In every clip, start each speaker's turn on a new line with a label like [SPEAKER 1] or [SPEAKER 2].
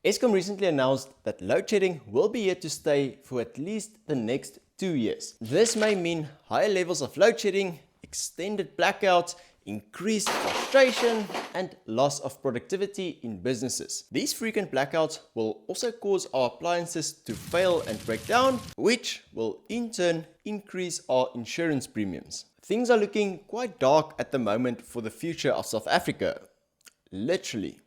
[SPEAKER 1] Eskom recently announced that load shedding will be here to stay for at least the next 2 years. This may mean higher levels of load shedding, extended blackouts, increased frustration, and loss of productivity in businesses. These frequent blackouts will also cause our appliances to fail and break down, which will in turn increase our insurance premiums. Things are looking quite dark at the moment for the future of South Africa. Literally.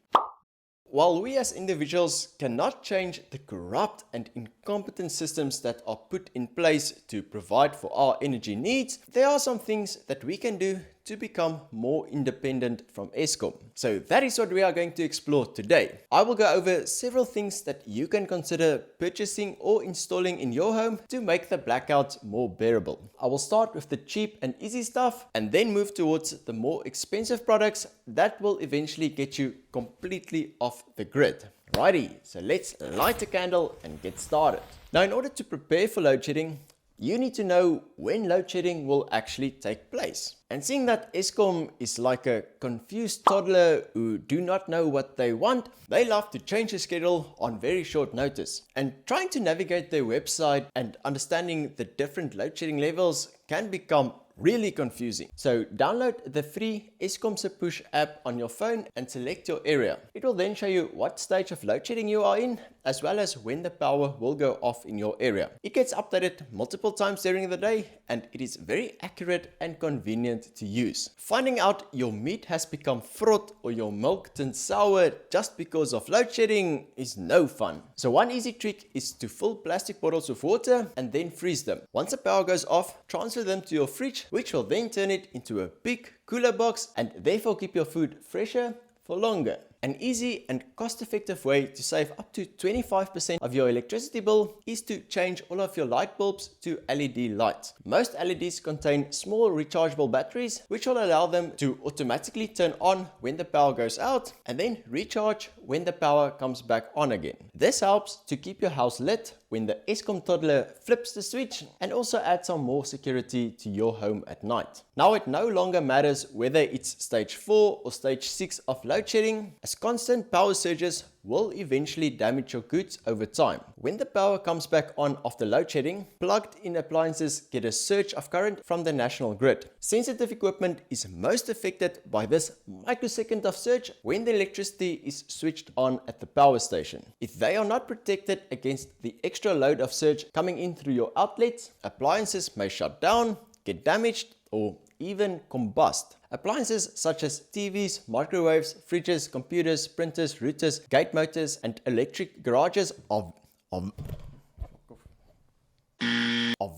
[SPEAKER 1] While we as individuals cannot change the corrupt and incompetent systems that are put in place to provide for our energy needs, there are some things that we can do to become more independent from Eskom. So that is what we are going to explore today. I will go over several things that you can consider purchasing or installing in your home to make the blackouts more bearable. I will start with the cheap and easy stuff and then move towards the more expensive products that will eventually get you completely off the grid. Righty, so let's light a candle and get started. Now, in order to prepare for load shedding, you need to know when load shedding will actually take place. And seeing that Eskom is like a confused toddler who do not know what they want, they love to change the schedule on very short notice. And trying to navigate their website and understanding the different load shedding levels can become really confusing. So download the free Eskom Push app on your phone and select your area. It will then show you what stage of load shedding you are in, as well as when the power will go off in your area. It gets updated multiple times during the day and it is very accurate and convenient to use. Finding out your meat has become fraught or your milk turned sour just because of load shedding is no fun. So one easy trick is to fill plastic bottles with water and then freeze them. Once the power goes off, transfer them to your fridge, which will then turn it into a big cooler box and therefore keep your food fresher for longer. An easy and cost-effective way to save up to 25% of your electricity bill is to change all of your light bulbs to LED lights. Most LEDs contain small rechargeable batteries, which will allow them to automatically turn on when the power goes out and then recharge when the power comes back on again. This helps to keep your house lit when the Eskom toddler flips the switch and also add some more security to your home at night. Now it no longer matters whether it's stage 4 or stage 6 of load shedding, as constant power surges will eventually damage your goods over time. When the power comes back on after load shedding, plugged-in appliances get a surge of current from the national grid. Sensitive equipment is most affected by this microsecond of surge when the electricity is switched on at the power station. If they are not protected against the extra load of surge coming in through your outlets, appliances may shut down, get damaged, or even combust. Appliances such as TVs, microwaves, fridges, computers, printers, routers, gate motors, and electric garages are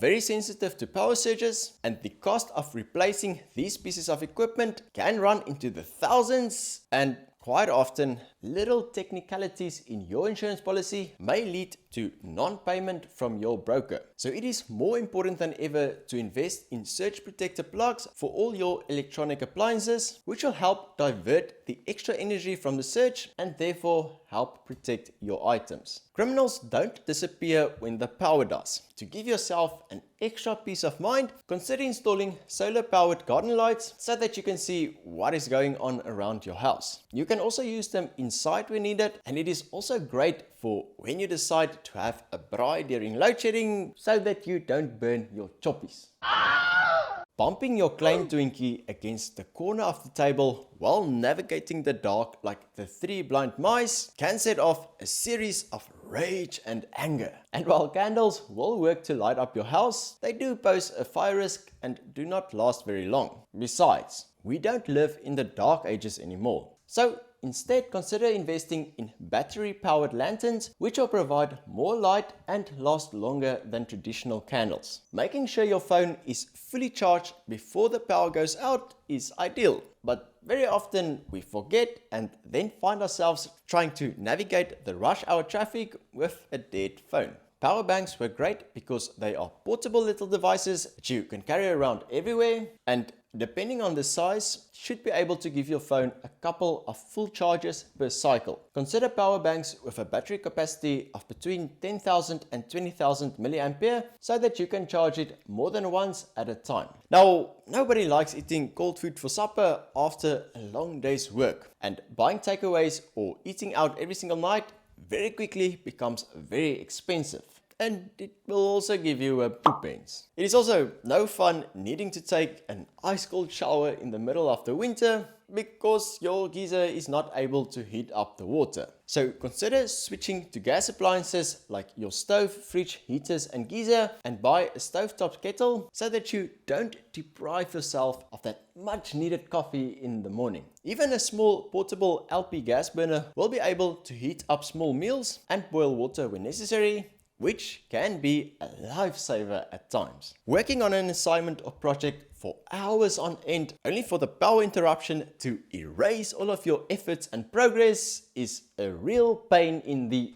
[SPEAKER 1] very sensitive to power surges, and the cost of replacing these pieces of equipment can run into the thousands, and quite often, little technicalities in your insurance policy may lead to non-payment from your broker. So it is more important than ever to invest in surge protector plugs for all your electronic appliances, which will help divert the extra energy from the surge and therefore help protect your items. Criminals don't disappear when the power does. To give yourself an extra peace of mind, consider installing solar-powered garden lights so that you can see what is going on around your house. You can also use them inside when needed, and it is also great for when you decide to have a braai during load shedding so that you don't burn your choppies. Bumping your claim Twinkie against the corner of the table while navigating the dark like the three blind mice can set off a series of rage and anger. And while candles will work to light up your house, they do pose a fire risk and do not last very long. Besides, we don't live in the dark ages anymore. So instead, consider investing in battery-powered lanterns, which will provide more light and last longer than traditional candles. Making sure your phone is fully charged before the power goes out is ideal, but very often we forget and then find ourselves trying to navigate the rush hour traffic with a dead phone. Power banks were great because they are portable little devices that you can carry around everywhere, and depending on the size, should be able to give your phone a couple of full charges per cycle. Consider power banks with a battery capacity of between 10,000 and 20,000 milliampere so that you can charge it more than once at a time. Now, nobody likes eating cold food for supper after a long day's work, and buying takeaways or eating out every single night very quickly becomes very expensive. And it will also give you a poop pains. It is also no fun needing to take an ice cold shower in the middle of the winter because your geyser is not able to heat up the water. So consider switching to gas appliances like your stove, fridge, heaters and geyser, and buy a stovetop kettle so that you don't deprive yourself of that much needed coffee in the morning. Even a small portable LP gas burner will be able to heat up small meals and boil water when necessary, which can be a lifesaver at times. Working on an assignment or project for hours on end only for the power interruption to erase all of your efforts and progress is a real pain in the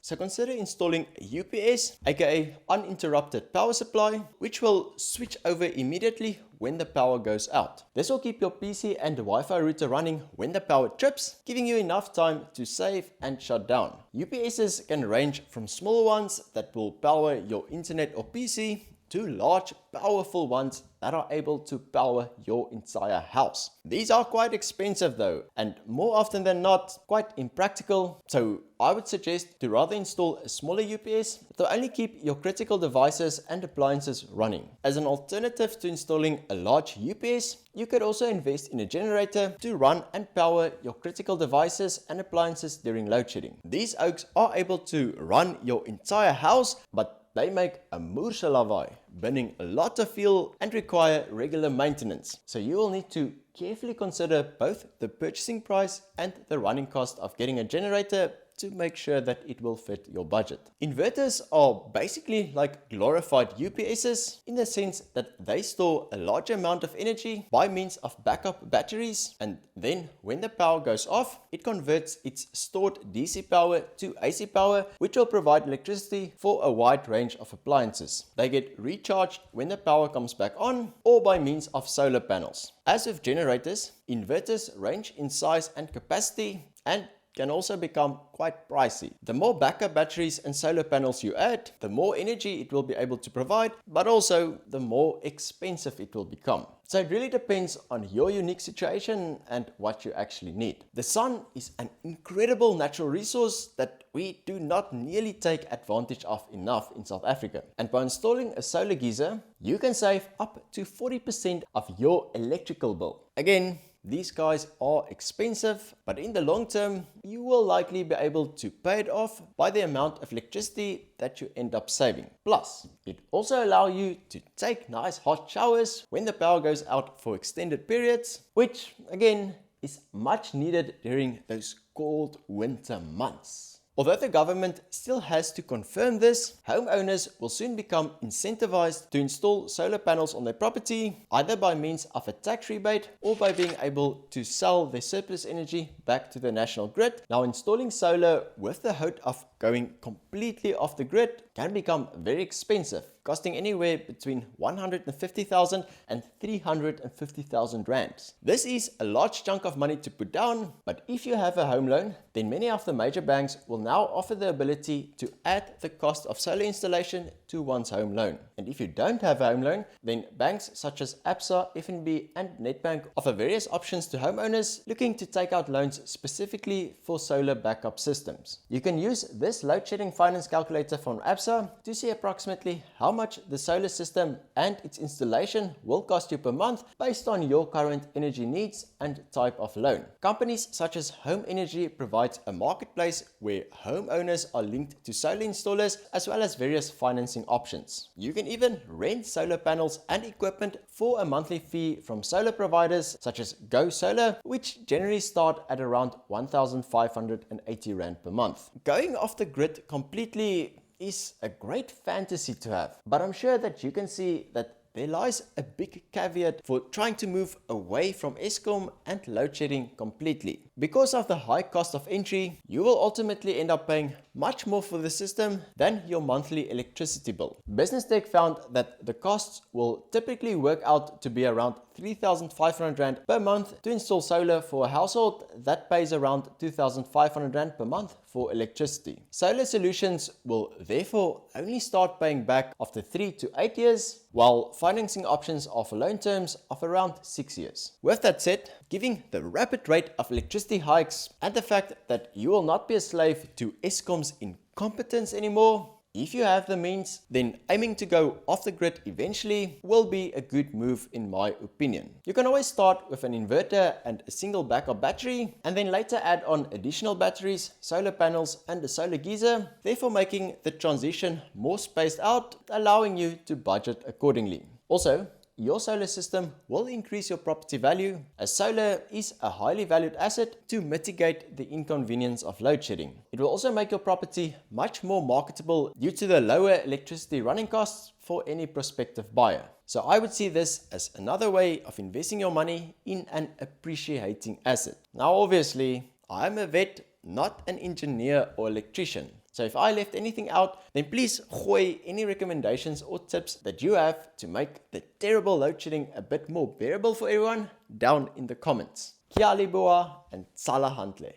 [SPEAKER 1] So consider installing a UPS, aka uninterrupted power supply, which will switch over immediately when the power goes out. This will keep your PC and the Wi-Fi router running when the power trips, giving you enough time to save and shut down. UPSs can range from small ones that will power your internet or PC to large, powerful ones that are able to power your entire house. These are quite expensive though, and more often than not, quite impractical. So I would suggest to rather install a smaller UPS to only keep your critical devices and appliances running. As an alternative to installing a large UPS, you could also invest in a generator to run and power your critical devices and appliances during load shedding. These oaks are able to run your entire house, but they make a moerse lawaai, burning a lot of fuel and require regular maintenance. So you will need to carefully consider both the purchasing price and the running cost of getting a generator to make sure that it will fit your budget. Inverters are basically like glorified UPSs in the sense that they store a large amount of energy by means of backup batteries, and then when the power goes off, it converts its stored DC power to AC power, which will provide electricity for a wide range of appliances. They get recharged when the power comes back on or by means of solar panels. As with generators, inverters range in size and capacity and can also become quite pricey. The more backup batteries and solar panels you add, the more energy it will be able to provide, but also the more expensive it will become. So it really depends on your unique situation and what you actually need. The sun is an incredible natural resource that we do not nearly take advantage of enough in South Africa. And by installing a solar geyser, you can save up to 40% of your electrical bill. Again, these guys are expensive, but in the long term, you will likely be able to pay it off by the amount of electricity that you end up saving. Plus, it also allows you to take nice hot showers when the power goes out for extended periods, which again is much needed during those cold winter months. Although the government still has to confirm this, homeowners will soon become incentivized to install solar panels on their property, either by means of a tax rebate or by being able to sell their surplus energy back to the national grid. Now, installing solar with the hope of going completely off the grid can become very expensive, costing anywhere between 150,000 and 350,000 rands. This is a large chunk of money to put down, but if you have a home loan, then many of the major banks will now offer the ability to add the cost of solar installation to one's home loan. And if you don't have a home loan, then banks such as Absa, FNB and Nedbank offer various options to homeowners looking to take out loans specifically for solar backup systems. You can use this load shedding finance calculator from Absa to see approximately how much the solar system and its installation will cost you per month based on your current energy needs and type of loan. Companies such as Home Energy provides a marketplace where homeowners are linked to solar installers as well as various financing options. You can even rent solar panels and equipment for a monthly fee from solar providers such as Go Solar, which generally start at around 1,580 Rand per month. Going off the grid completely is a great fantasy to have, but I'm sure that you can see that there lies a big caveat for trying to move away from Eskom and load shedding completely. Because of the high cost of entry, you will ultimately end up paying much more for the system than your monthly electricity bill. Business Tech found that the costs will typically work out to be around 3,500 Rand per month to install solar for a household that pays around 2,500 Rand per month for electricity. Solar solutions will therefore only start paying back after 3 to 8 years, while financing options are for loan terms of around 6 years. With that said, given the rapid rate of electricity electricity hikes, and the fact that you will not be a slave to Eskom's incompetence anymore, if you have the means, then aiming to go off the grid eventually will be a good move in my opinion. You can always start with an inverter and a single backup battery, and then later add on additional batteries, solar panels and a solar geyser, therefore making the transition more spaced out, allowing you to budget accordingly. Also, your solar system will increase your property value, as solar is a highly valued asset to mitigate the inconvenience of load shedding. It will also make your property much more marketable due to the lower electricity running costs for any prospective buyer. So I would see this as another way of investing your money in an appreciating asset. Now obviously, I am a vet, not an engineer or electrician. So if I left anything out, then please gooi any recommendations or tips that you have to make the terrible load shedding a bit more bearable for everyone down in the comments. Kia leboa and tsala hantle.